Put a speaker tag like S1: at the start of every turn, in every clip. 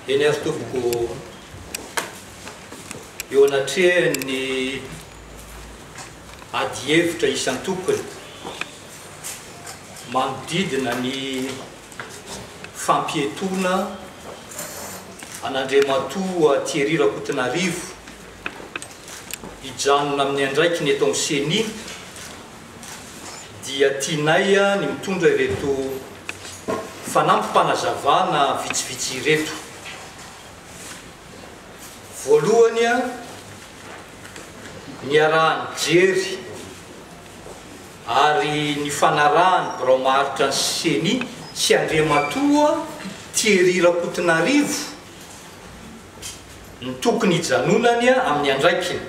S1: eny ary tompoko eo anatrehany ady hevitra isan'ny tompony manodidina ny fampietona an'Andriamatoa Thierry Rakotonarivo hijanona amin'ny andraiky ny eto amin'ny CENI dia tianay ny mitondra ireto fanampim-panazavana vitsivitsy ireto. Voalohany ny arahany jery ary ny fanarahany braomaharitra ny CENI sy Andriamatoa Thierry Rakotonarivo ny tokony hijanonany amin'ny andraikiny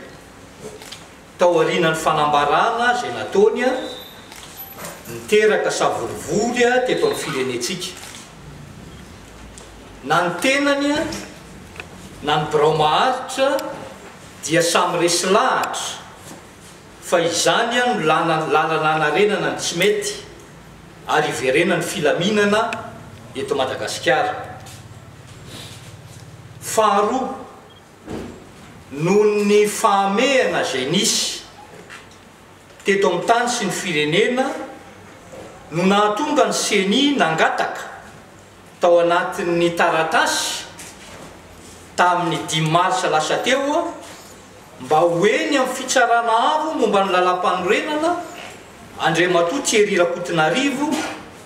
S1: tao aorianany fanambarana izay nataony niteraka savorivory teto amin'ny firenentsika. Na ny tenany na ny braomaharitra dia samy resy lahatra fa izany no lalana anarenana ny tsy mety ary iverenany filaminana eto Madagasikara. Faharoa, noho ny fahamehana izay nisy teto amin'ny tany sy ny firenena no nahatonga ny CENI nangataka tao anatin'ny taratasy tamin'ny 10 marsa lasa teo mba hoeny amin'ny fitsarana avo momba ny lalam-panorenana Andriamatoa Thierry Rakotonarivo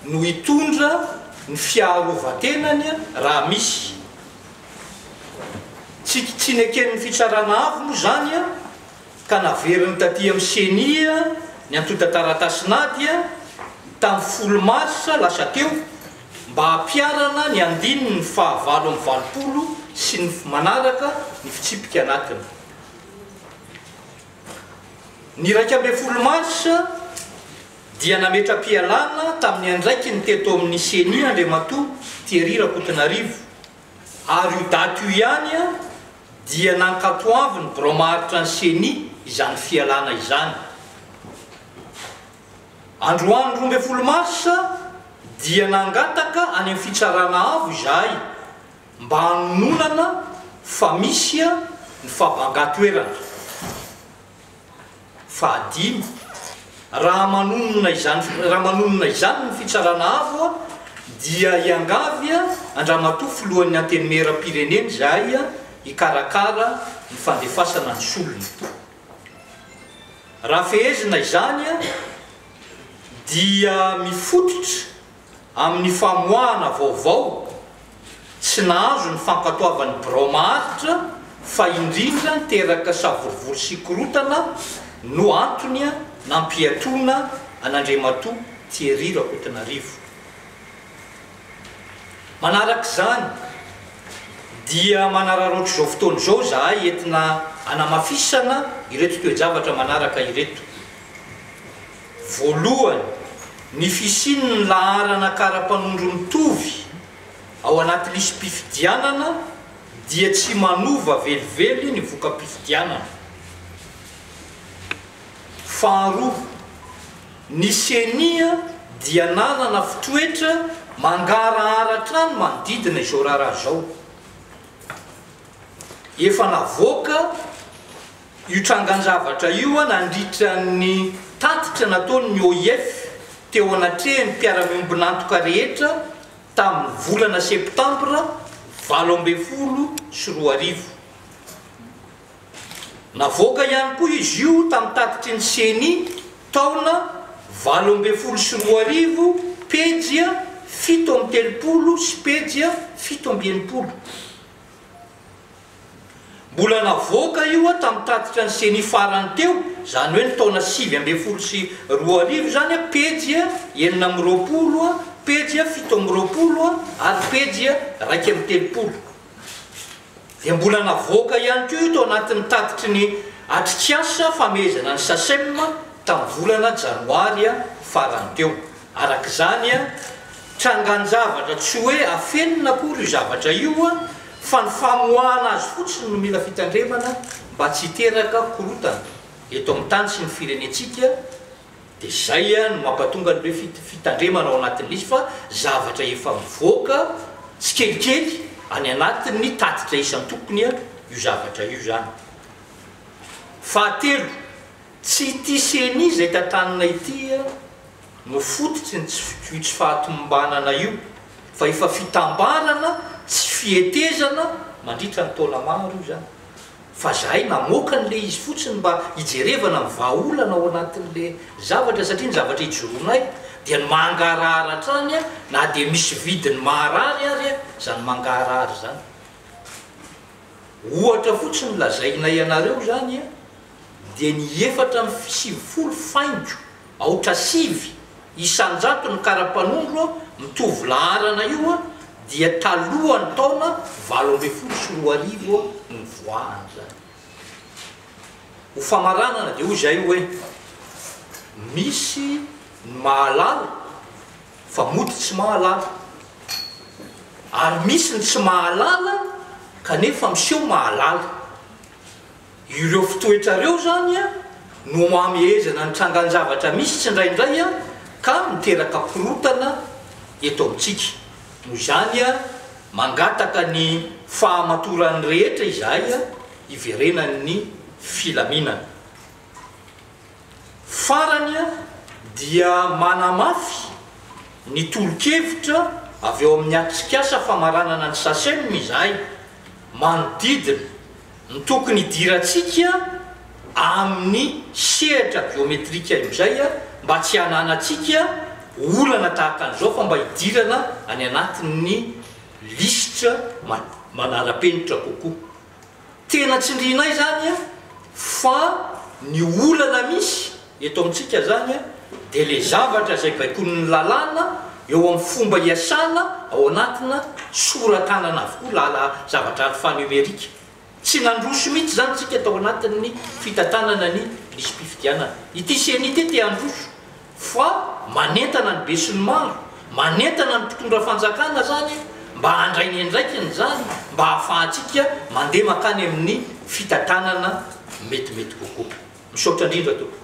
S1: no hitondra ny fiarovan-tenany raha misy. Tsy neken'ny fitsarana avo moa zany ka naveriny taty amin'ny CENI ny antota taratasinady tamin'ny 10 marsa lasa teo mba hampiarana ny andininy 720 sy ny manaraka ny fitsipika anatiny. Ny 12 marsa dia nametra-pialana tamin'ny andraiky ny teto amin'ny CENI Andriamatoa Thierry Rakotonarivo ary io daty io ihany dia nankatoavy ny braomaharitra ny CENI izany fialana izany. Androany 12 marsa dia nangataka any amin'ny fitsarana avo izahay mba hanonana fa misy ny fabanga-toerana. Fahadimy, raha manonona izany ny fitsarana avo dia iangavy Andriamatoa filohan'ny antenimieram-pirenena izahay hikarakara ny fandefasana ny solony. Raha fehezina izany dia mifototra amin'ny famoahana vaovao tsy nahazo ny fankatoavan'ny braomaharitra fa indrindra niteraka savorivory sy korotana no antony nampiatona an'Andriamatoa Thierry Rakotonarivo. Manarak'izany dia manararoatra izao fotoana izao zahay entina anamafisana ireto toe-javatra manaraka ireto. Voalohany, ny fisiany ny laharana kara-panondro mitovy ao anaty lisam-pifidianana dia tsy manova velively ny voka-pifidianana. Faharoa, ny CENI dia nanana fitoetra mangarahara ny manodidina izao raharaha izao. Efa navoaka io trangan-javatra io nandritra ny tatitra nataony ny OIF teo anatrehany mpiara-miombonantoka rehetra tamin'ny volana septambra 2024. Navoaka ihany koa izy io tamin'ny tatitry ny CENI taona 2024 pejy 730 sy pejy 780. Mbola navoaka io tamin'ny tatitra ny CENI farany teo, zany hoe ny taona 2024 sy 2024 zany pejy 920, pejy 720 ary pejy 130. Dia mbola navoaka ihany koa io tao anatin'ny tatitry ny atrikiasa famehezana ny SACEM tamin'ny volana janoary farany teo. Arak'izany trangan-javatra tsy hoe afenina akory io zavatra io fa ny famoahana azy fotsiny no mila fitandremana mba tsy hiteraka korotana eto amin'ny tany sy ny firenentsika. Dia zay no mampatonga ny hoe fitandremana ao anatin'izy fa zavatra efa mivoaka tsy kelikely any anatin'ny tatitra isan'ny tompony io zavatra io zany. Fahatelo, tsy tiseny izay tantanana ity no fototsy ny tsy fahatombanana io, fa efa fitambarana tsy fietezana mandritra ny taona maro io zany. Fa zahay namoaka n'le izy fotsiny mba hijerevana ny vahaolana ao anatin'le zavatra, satria ny zavatra hijoronay dia ny mangarahara hatrany na dia misy vidiny maharary ary zany mangarahara zany. Ohatra fotsiny lazainay anareo zany dia ny 750 faingo aotra sivy isanjato ny karapanondro mitovy laharana io dia talohan'ny taona 824 ny voahany zany. Ho famaranana dia hoy zay hoe misy mahalala fa mody tsy mahalala, ary misy ny tsy mahalala kanefa miseho mahalala. Ireo fitoetrareo zany no mamehezana ny trangan-javatra misy tsy indraindray ka miteraka korotana eto amintsika. Noho zany mangataka ny fahamatorany rehetra izahay iverenan'ny filaminana. Farany dia manamafy ny tolo-kevitra avy eo amin'ny atsikasa famaranana ny saseniny izahay, manodidina ny tokony hidirantsika amin'ny sehatra geometrika izay mba tsy hananantsika olana tahaka an'izao, fa mba hidirana any anatin'ny lisitra manara-penitra kokoa. Tena tsindrinay zany fa ny olana misy eto amintsika zany dia le zavatra zay baikon'ny lalàna eo amin'ny fomba iasana ao anatina soratanana avokoa zavatra alphanumerika. Tsy nandroso mihitsy zany tsika tao anatin'ny fitantanana ny lisy mpifidianana. Ity senité te androso fa manentana ny be sy ny maro, manentana ny mpitondra fanjakana zany mba handrainy andraikiny zany, mba hahafahantsika mandeha makany amin'ny fitantanana metimety kokoa. Misaotra indrindra to.